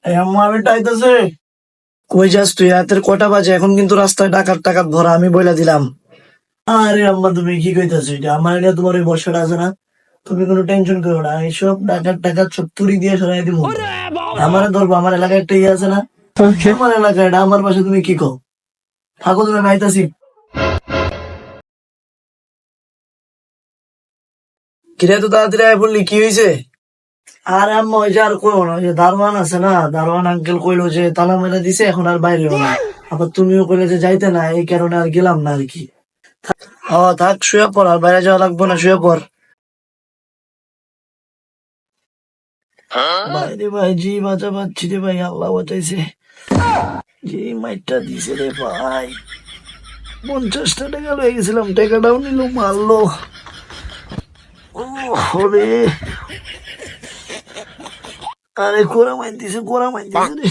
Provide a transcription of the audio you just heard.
এই আম্মা আমি টাইতেছে। কই যাস তুই? রাতের কটা বাজে? এখন কিন্তু রাস্তায় ডাকাত টাকাত ভরা, আমি বইলা দিলাম। আরে আম্মা তুমি কি কইতাছো? এটা আমার এটা তোমার ওই বর্ষাটা আছে না, তুমি কোনো টেনশন করো না, এইসব ডাকাত টাকাত সব তুড়ি দিয়ে সরাই দিব। আমারে ধরবো, আমার এলাকায় একটা ইয়ে আছে না, আমার এলাকায় এটা আমার পাশে, তুমি কি কও? থাকো তুমি, আমি আইতাছি। কিরে তো তাড়াতাড়ি আয় বললি, কি হয়েছে? আরে আম্মা ওই যে আর কইও না, ওই যে দারোয়ান আছে না, দারোয়ান আঙ্কেল কইলো যে তালা মেরে দিছে, এখন আর বাইরেও না। আবার তুমিও কইলে যে যাইতে না, এই কারণে আর গেলাম না আর কি। ও থাক, শুয়ে পড়, আর বাইরে যাওয়া লাগবো না, শুয়ে পড়। বাইরে ভাই জি বাঁচা পাচ্ছি রে ভাই, আল্লাহ বাঁচাইছে। যে মাইটটা দিছে রে ভাই, 50টা টাকা লয়ে গেছিলাম, টাকাটাও নিল, মারলো। ওরে, আরে কোরা মাইন দিছে রে।